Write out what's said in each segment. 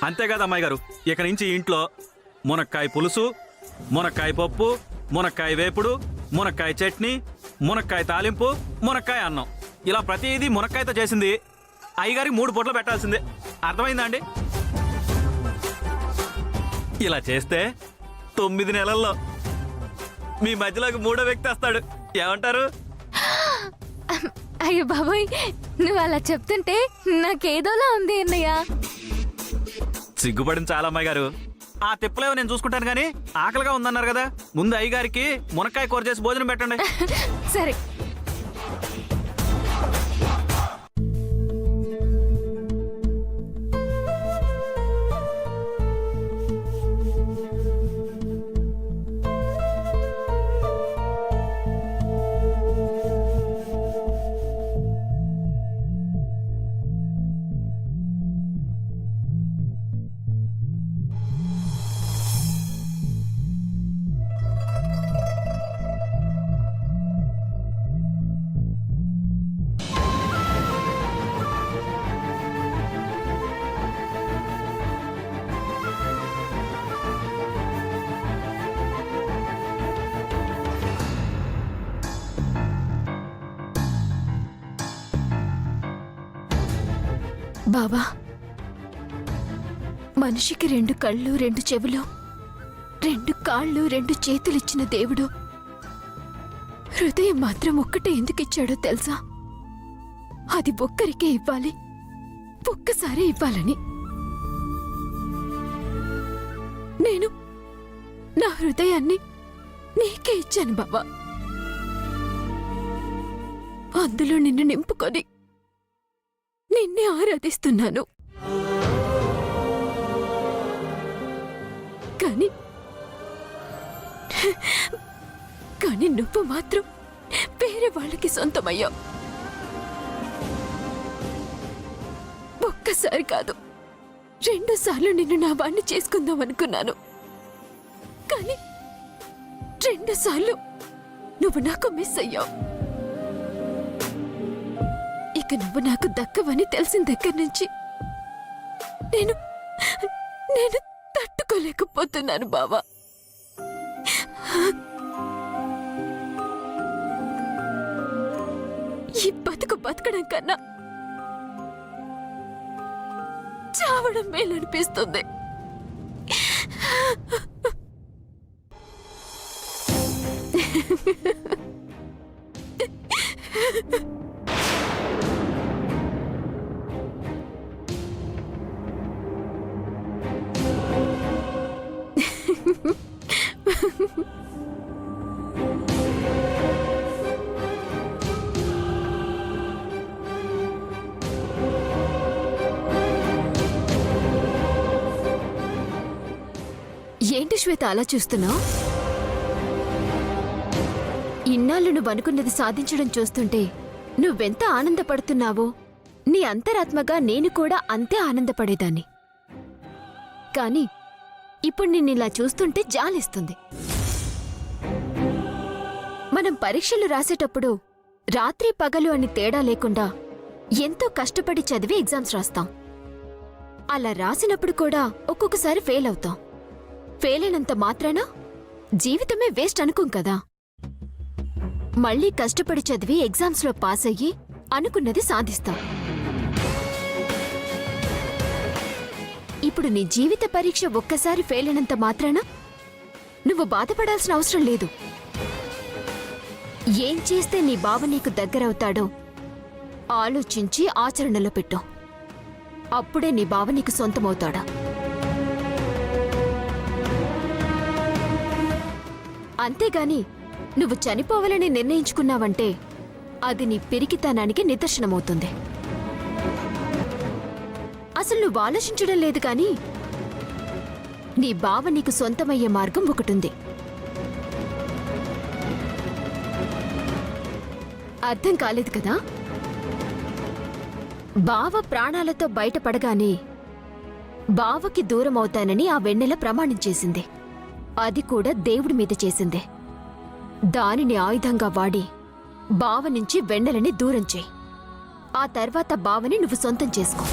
అంతే కదా అమ్మాయి గారు, ఇక నుంచి ఇంట్లో మునక్కాయ పులుసు, మునక్కాయ పప్పు, మునక్కాయ వేపుడు, మునక్కాయ చట్నీ, మునక్కాయ తాలింపు, మునక్కాయ అన్నం, ఇలా ప్రతిదీ మునక్కాయతో చేసింది అయ్యగారికి 3 పూటలు పెట్టాల్సిందే. అర్థమైందా అండి? ఇలా చేస్తే 9 నెలల్లో మీ మధ్యలోకి 3వ వ్యక్తి వస్తాడు. ఏమంటారు? అయ్యో బాబోయ్, నువ్వు అలా చెప్తుంటే నాకేదోలా ఉంది అన్నయ్య. సిగ్గుపడింది చాలా అమ్మాయి గారు. ఆ తిప్పలేవో నేను చూసుకుంటాను కానీ ఆకలిగా ఉందన్నారు కదా, ముందు అయ్యగారికి మునక్కాయ కూర చేసి భోజనం పెట్టండి. సరే. బాబా, మనిషికి 2 కళ్ళు, 2 చెవులు, 2 కాళ్ళు, 2 చేతులిచ్చిన దేవుడు హృదయం మాత్రం ఒక్కటే ఎందుకు ఇచ్చాడో తెలుసా? అది ఒక్కరికే ఇవ్వాలి, ఒక్కసారి ఇవ్వాలని. నేను నా హృదయాన్ని నీకే ఇచ్చాను బాబా. అందులో నిన్ను నింపుకొని నిన్నే ఆరాధిస్తున్నాను. కానీ నువ్వు మాత్రం వేరే వాళ్ళకి సొంతమయ్యావు. ఒక్కసారి కాదు, 2 సార్లు నిన్ను నా వాణ్ణి చేసుకుందాం అనుకున్నాను. కానీ 2 సార్లు నువ్వు నాకు మిస్ అయ్యావు. ఇక నువ్వు నాకు దక్కవని తెలిసిన దగ్గర నుంచి నేను తట్టుకోలేకపోతున్నాను బావా. ఈ బతకడం కన్నా చావడం మేలనిపిస్తుంది. ఏంటి శ్వేత అలా చూస్తున్నావు? ఇన్నాళ్ళు నువ్వు అనుకున్నది సాధించడం చూస్తుంటే నువ్వెంత ఆనందపడుతున్నావో నీ అంతరాత్మగా నేను కూడా అంతే ఆనందపడేదాన్ని. కానీ ఇప్పుడు నిన్నిలా చూస్తుంటే జాలిస్తుంది. మనం పరీక్షలు రాసేటప్పుడు రాత్రి పగలు అని తేడా లేకుండా ఎంతో కష్టపడి చదివి ఎగ్జామ్స్ రాస్తాం. అలా రాసినప్పుడు కూడా ఒక్కొక్కసారి ఫెయిల్ అవుతాం. ఫెయిల్ అయినంత మాత్రాన జీవితమే వేస్ట్ అనుకోం కదా. మళ్లీ కష్టపడి చదివి ఎగ్జామ్స్లో పాస్ అయ్యి అనుకున్నది సాధిస్తాం. ఇప్పుడు నీ జీవిత పరీక్ష ఒక్కసారి ఫెయిల్ అయినంత మాత్రాన నువ్వు బాధపడాల్సిన అవసరం లేదు. ఏం చేస్తే నీ బావ నీకు దగ్గరవుతాడో ఆలోచించి ఆచరణలో పెట్టు. అప్పుడే నీ బావ నీకు సొంతమవుతాడా. అంతేగాని నువ్వు చనిపోవాలని నిర్ణయించుకున్నావంటే అది నీ పిరికితనానికి నిదర్శనమవుతుంది. అసలు నువ్వు ఆలోచించడం లేదు కానీ నీ బావ నీకు సొంతమయ్యే మార్గం ఒకటుంది. అర్థం కాలేదు కదా? బావ ప్రాణాలతో బయటపడగానే బావకి దూరమవుతానని ఆ వెన్నెల ప్రమాణించేసింది. అది కూడా దేవుడి మీద చేసిందే. దానిని ఆయుధంగా వాడి బావ నుంచి వెన్నెలని దూరం చేయి. ఆ తర్వాత బావని నువ్వు సొంతం చేసుకో.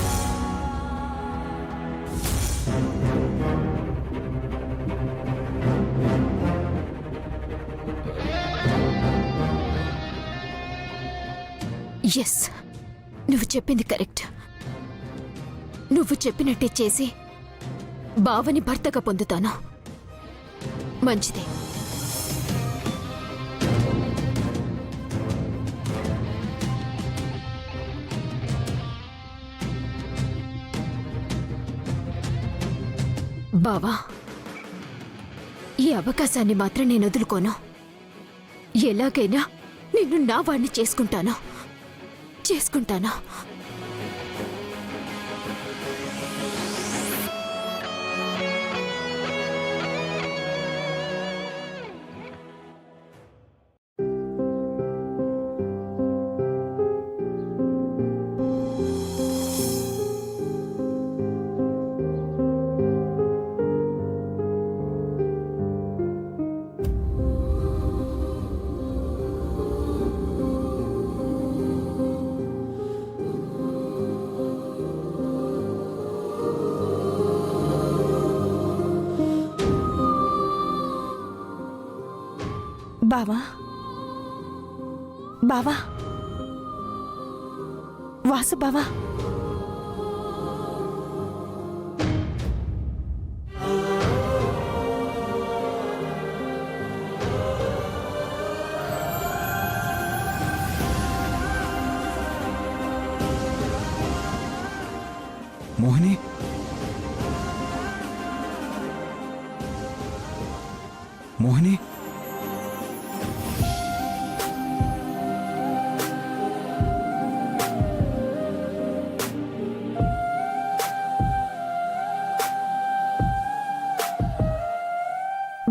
ఎస్, నువ్వు చెప్పింది కరెక్ట్. నువ్వు చెప్పినట్టే చేసి బావని భర్తగా పొందుతాను. మంచిదే. బావా, ఈ అవకాశాన్ని మాత్రం నేను వదులుకోను. ఎలాగైనా నిన్ను నా వాణ్ణి చేసుకుంటాను. బావా, బావా, వాసు బావా, మోహిని, మోహిని,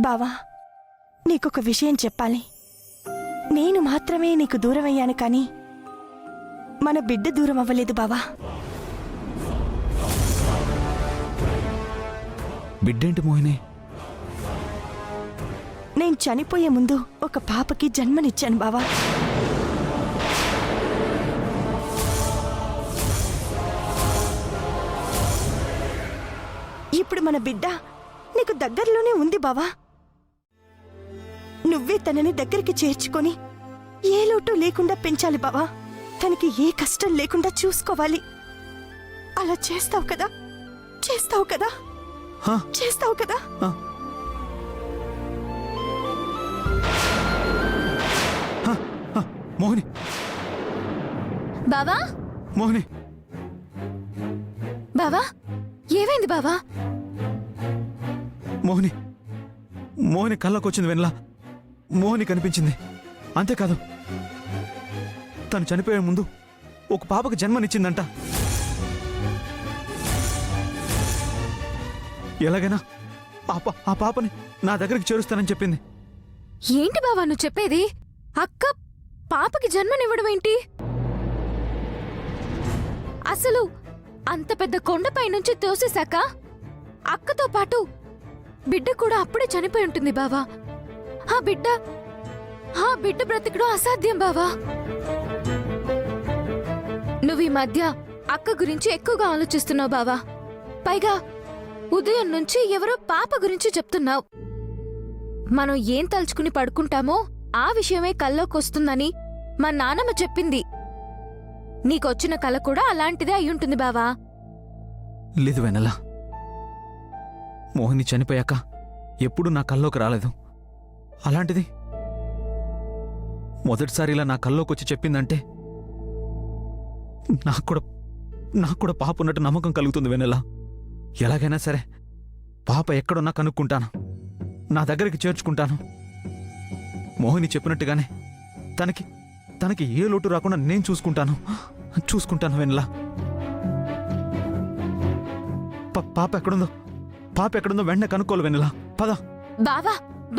బావా, నీకొక విషయం చెప్పాలి. నేను మాత్రమే నీకు దూరమయ్యాను కానీ మన బిడ్డ దూరం అవ్వలేదు బావా. బిడ్డేంటి మోహిని? నేను చనిపోయే ముందు ఒక పాపకి జన్మనిచ్చాను బావా. ఇప్పుడు మన బిడ్డ నీకు దగ్గరలోనే ఉంది బావా. నువ్వే తనని దగ్గరికి చేర్చుకొని ఏ లోటు లేకుండా పెంచాలి బావా. తనకి ఏ కష్టం లేకుండా చూసుకోవాలి. అలా చేస్తావు కదా? చేస్తావు కదా? హా? చేస్తావు కదా? హా. హా, హా, మోహిని, బావా, మోహిని, బావా, ఏమైంది బావా? మోహిని, మోహిని కళ్ళకు వచ్చింది వెన్నెల. మోహిని కనిపించింది. అంతేకాదు, తను చనిపోయే ముందు ఒక పాపకు జన్మనిచ్చిందంట. ఎలాగైనా ఆ పాపని నా దగ్గరికి చేరుస్తానని చెప్పింది. ఏంటి బావా నువ్వు చెప్పేది? అక్క పాపకి జన్మనివ్వడం ఏంటి? అసలు అంత పెద్ద కొండపై నుంచి తోసేశాక అక్కతో పాటు బిడ్డ కూడా అప్పుడే చనిపోయి ఉంటుంది బావా. ఆ బిడ్డ బ్రతికడం అసాధ్యం బావా. నువ్వు ఈ మధ్య అక్క గురించి ఎక్కువగా ఆలోచిస్తున్నావు బావా. పైగా ఉదయం నుంచి ఎవరో పాప గురించి చెప్తున్నావు. మనం ఏం తలుచుకుని పడుకుంటామో ఆ విషయమే కల్లోకొస్తుందని మా నాన్నమ్మ చెప్పింది. నీకొచ్చిన కల కూడా అలాంటిదే అయ్యుంటుంది బావా. లేదు వెన్నెల, మోహిని చనిపోయాక ఎప్పుడూ నా కల్లోకి రాలేదు. అలాంటిది మొదటిసారి ఇలా నా కల్లోకొచ్చి చెప్పిందంటే నాకు కూడా పాప ఉన్నట్టు నమ్మకం కలుగుతుంది వెన్నెల. ఎలాగైనా సరే పాప ఎక్కడున్నా కనుక్కుంటాను, నా దగ్గరికి చేర్చుకుంటాను. మోహిని చెప్పినట్టుగానే తనకి ఏ లోటు రాకుండా నేను చూసుకుంటాను వెన్నెల. పాప ఎక్కడుందో వెంటనే కనుక్కోవాలి వెన్నెల. పద.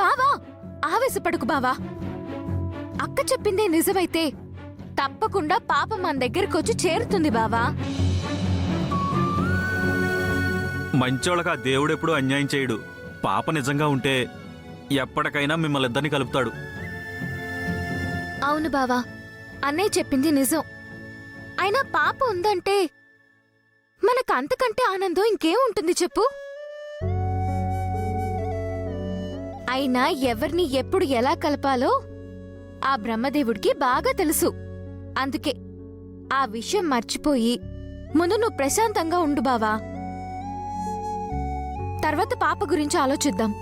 బావా ఆవేశపడుకు బావా. అక్క చెప్పిందే నిజమైతే తప్పకుండా పాప మన దగ్గరకు వచ్చి చేరుతుంది బావా. మంచోళ్ళకి ఆ దేవుడెప్పుడు అన్యాయం చేయడు. పాప నిజంగా ఉంటే ఎప్పటికైనా మిమ్మల్ని ఇద్దరిని కలుపుతాడు. అవును బావా, అన్నయ్య చెప్పింది నిజం. అయినా పాప ఉందంటే మనకంతకంటే ఆనందం ఇంకేం ఉంటుంది చెప్పు? అయినా ఎవరిని ఎప్పుడు ఎలా కలపాలో ఆ బ్రహ్మదేవుడికి బాగా తెలుసు. అందుకే ఆ విషయం మర్చిపోయి ముందు నువ్వు ప్రశాంతంగా ఉండు బావా. తర్వాత పాప గురించి ఆలోచిద్దాం.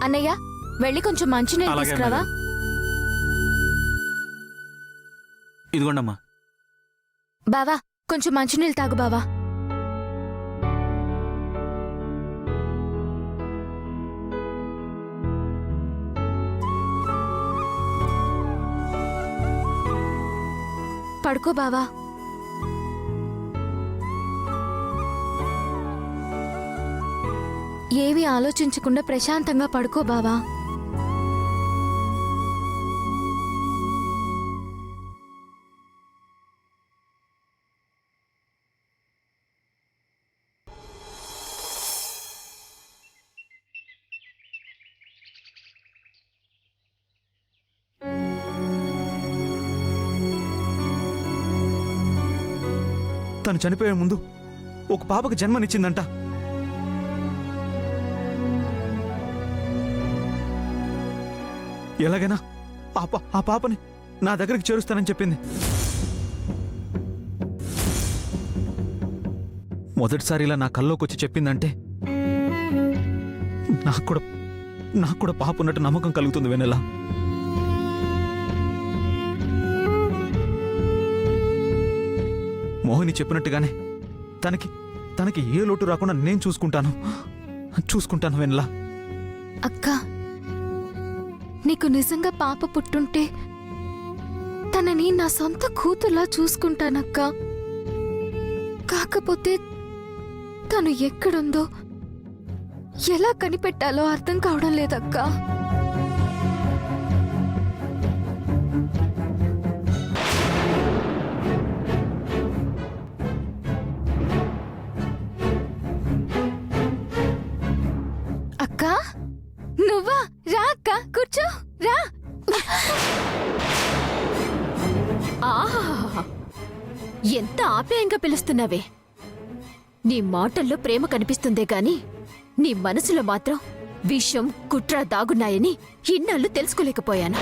అన్నయ్య, వెళ్ళి కొంచెం మంచినీళ్ళు అలాగే తీసుకురావా? ఇదిగోండమ్మా. బావా, కొంచెం మంచినీళ్ళు తాగు బావా. పడుకో బావా. ఏమీ ఆలోచించకుండా ప్రశాంతంగా పడుకో బావా. తను చనిపోయే ముందు ఒక పాపకు జన్మనిచ్చిందంట. ఎలాగైనా ఆ పాపని నా దగ్గరికి చేరుస్తానని చెప్పింది. మొదటిసారి ఇలా నా కల్లోకి వచ్చి చెప్పిందంటే నాకు కూడా పాప ఉన్నట్టు నమ్మకం కలుగుతుంది వెన్నెల. మోహిని చెప్పినట్టుగానే తనకి ఏ లోటు రాకుండా నేను చూసుకుంటాను వెన్నెల. అక్క, నీకు నిజంగా పాప పుట్టుంటే తనని నా సొంత కూతుర్లా చూసుకుంటానక్క. కాకపోతే తను ఎక్కడుందో ఎలా కనిపెట్టాలో అర్థం కావడం లేదక్కా. అక్క, నువ్వా? రా అక్క, కూర్చో, రా. ఆహాహా! ఎంత ఆప్యాయంగా పిలుస్తున్నావే. నీ మాటల్లో ప్రేమ కనిపిస్తుందే గాని నీ మనసులో మాత్రం విషం, కుట్ర దాగున్నాయని ఇన్నాళ్ళు తెలుసుకోలేకపోయాను.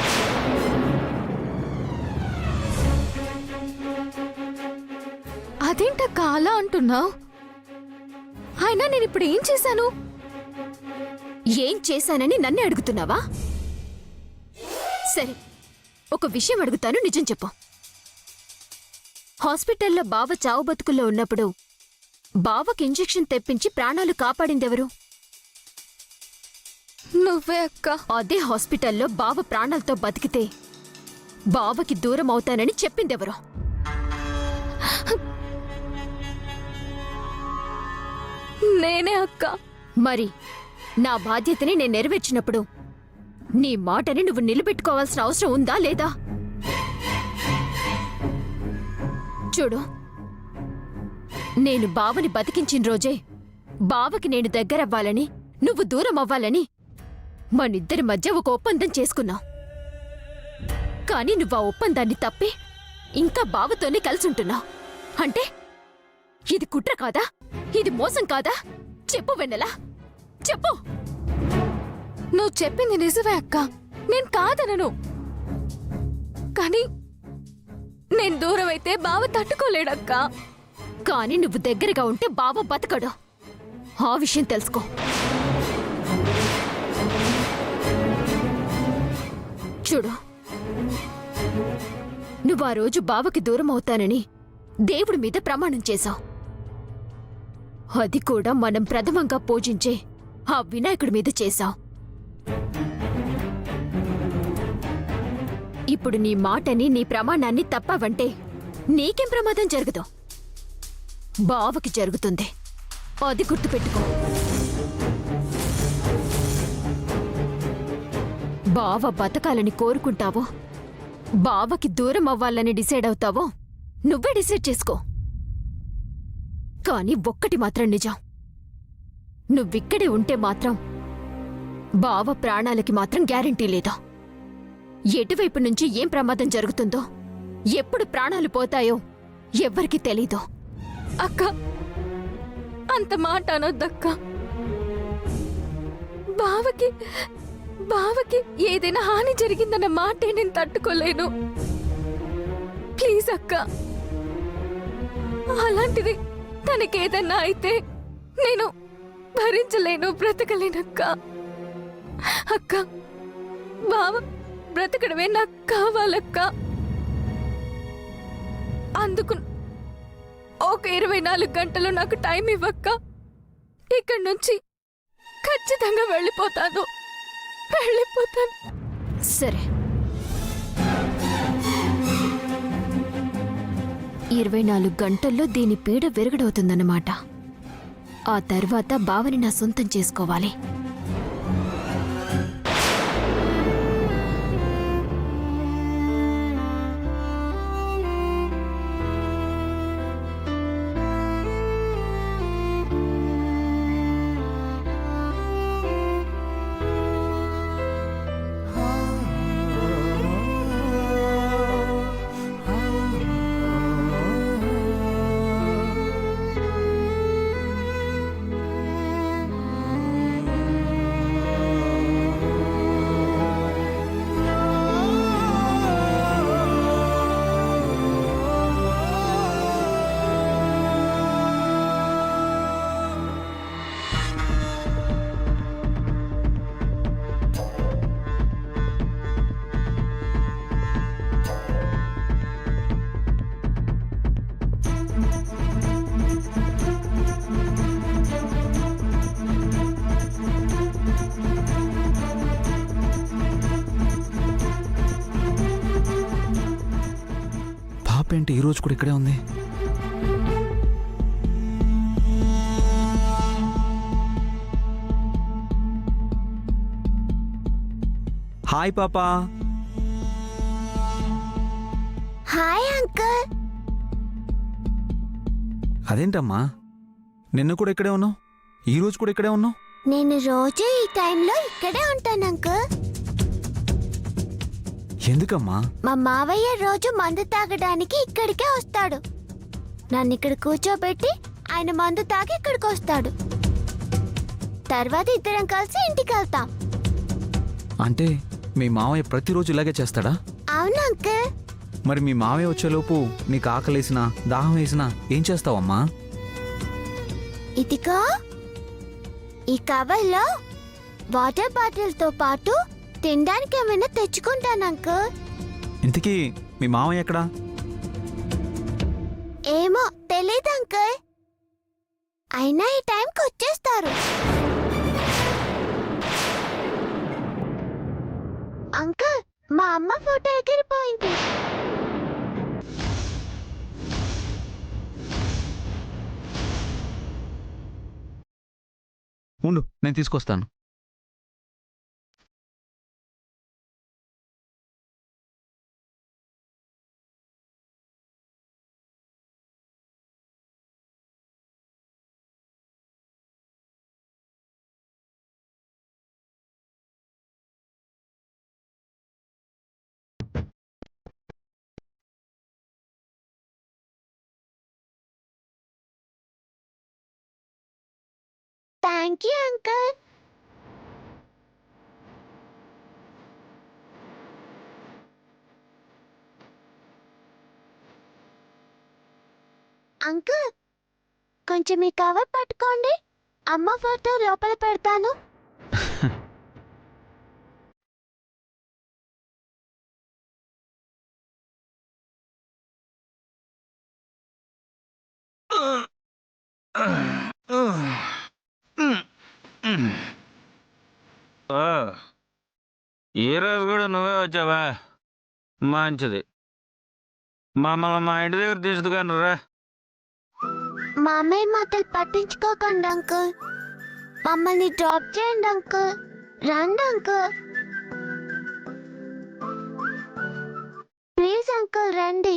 అదేంటక్క అలా అంటున్నావు? అయినా నేనిప్పుడు ఏం చేశాను? ఏం చేశానని నన్నే అడుగుతున్నావా? సరే, ఒక విషయం అడుగుతాను, నిజం చెప్పు. హాస్పిటల్లో బావ చావు బతుకుల్లో ఉన్నప్పుడు బావకి ఇంజెక్షన్ తెప్పించి ప్రాణాలు కాపాడిందెవరు? నువ్వే అక్క. అదే హాస్పిటల్లో బావ ప్రాణాలతో బతికితే బావకి దూరం అవుతానని చెప్పిందెవరు? నేనే అక్క. మరి నా బాధ్యతని నేను నెరవేర్చినప్పుడు నీ మాటని నువ్వు నిలబెట్టుకోవాల్సిన అవసరం ఉందా లేదా? చూడు, నేను బావని బతికించిన రోజే బావకి నేను దగ్గరవ్వాలని, నువ్వు దూరం అవ్వాలని మనిద్దరి మధ్య ఒక ఒప్పందం చేసుకున్నావు. కానీ నువ్వు ఆ ఒప్పందాన్ని తప్పి ఇంకా బావతోనే కలిసుంటున్నావు. అంటే ఇది కుట్ర కాదా? ఇది మోసం కాదా? చెప్పు వెన్నెలా, చెప్పు. నువ్వు చెప్పింది నిజమే అక్క, నేను కాదనను. కానీ నేను దూరం అయితే బావ తట్టుకోలేడక్క. కానీ నువ్వు దగ్గరగా ఉంటే బావ బతకడు. ఆ విషయం తెలుసుకో. చూడు, నువ్వు ఆ రోజు బావకి దూరం అవుతానని దేవుడి మీద ప్రమాణం చేశావు. అది కూడా మనం ప్రథమంగా పూజించే ఆ వినాయకుడి మీద చేశావు. ఇప్పుడు నీ మాటని, నీ ప్రమాణాన్ని తప్పావంటే నీకేం ప్రమాదం జరగదు, బావకి జరుగుతుంది. అది గుర్తుపెట్టుకో. బావ బతకాలని కోరుకుంటావో, బావకి దూరం అవ్వాలని డిసైడ్ అవుతావో నువ్వే డిసైడ్ చేసుకో. కానీ ఒక్కటి మాత్రం నిజం, నువ్విక్కడే ఉంటే మాత్రం బావ ప్రాణాలకి మాత్రం గ్యారెంటీ లేదు. ఎటువైపు నుంచి ఏం ప్రమాదం జరుగుతుందో, ఎప్పుడు ప్రాణాలు పోతాయో ఎవ్వరికీ తెలీదు. అక్క, అంత మాట అనొద్దక్క. బావకి ఏదైనా హాని జరిగిందన్న మాటే నేను తట్టుకోలేను. ప్లీజ్ అక్క, అలాంటిది తనకేదన్నా అయితే నేను భరించలేను, బ్రతకలేనక్క. అక్క, బావ బ్రతకడమే నాకు కావాలక్క. అందుకు ఒక 24 గంటలు నాకు టైం ఇవ్వక్క. ఇక్కడి నుంచి ఖచ్చితంగా వెళ్ళిపోతాను. సరే, 24 గంటల్లో దీని పీడ విరగడవుతుందన్నమాట. ఆ తర్వాత బావని నా సొంతం చేసుకోవాలి. ఏంటి ఈ రోజు కూడా ఇక్కడే ఉంది? హాయ్ పాపా. Hi uncle. అదేంటమ్మా నిన్ను కూడా ఇక్కడే ఉన్నావు, ఈ రోజు కూడా ఇక్కడే ఉన్నావు? నేను రోజు ఈ టైంలో ఇక్కడే ఉంటాను అంకుల్. ఎందుకమ్మా? మా మావయ్య రోజు మందు తాగడానికి ఇక్కడికే వస్తాడు. నన్ను ఇక్కడ కూర్చోబెట్టి ఆయన మందు తాగి ఇక్కడికి వస్తాడు. తర్వాత ఇద్దరం కలిసి ఇంటికి వెళ్తాం. అంటే మీ మావయ్య ప్రతిరోజు ఇలాగే చేస్తాడా? అవును అంకుల్. మరి మీ మావయ్య వచ్చేలోపు నీకు ఆకలేసినా దాహం వేసినా ఏం చేస్తావమ్మా? ఇదిగో ఈ కవర్లో వాటర్ బాటిల్తో పాటు తినడానికి ఏమైనా తెచ్చుకుంటాను అంకుల్. ఇంతకీ మీ మావయ్య ఎక్కడా? ఏమో తెలీదు అంకుల్. అయినా ఈ టైంకి వచ్చేస్తారు. అంకుల్, మా అమ్మ ఫోటో ఎగిరిపోయింది. ఉండు నేను తీసుకొస్తాను. Thank you uncle. అంకుల్, కొంచెం ఈ కవర్ పట్టుకోండి. అమ్మ ఫోటో లోపల పెడతాను. ఈ రోజు కూడా నువ్వే వచ్చావా? మంచిది. మమ్మల్ని మా ఇంటి దగ్గర తీసుకుని రా. మా అమ్మాయి మాటలు పట్టించుకోకండి అంకుల్. మమ్మల్ని డ్రాప్ చేయండి అంకుల్. రండి అంకుల్, ప్లీజ్ అంకుల్ రండి.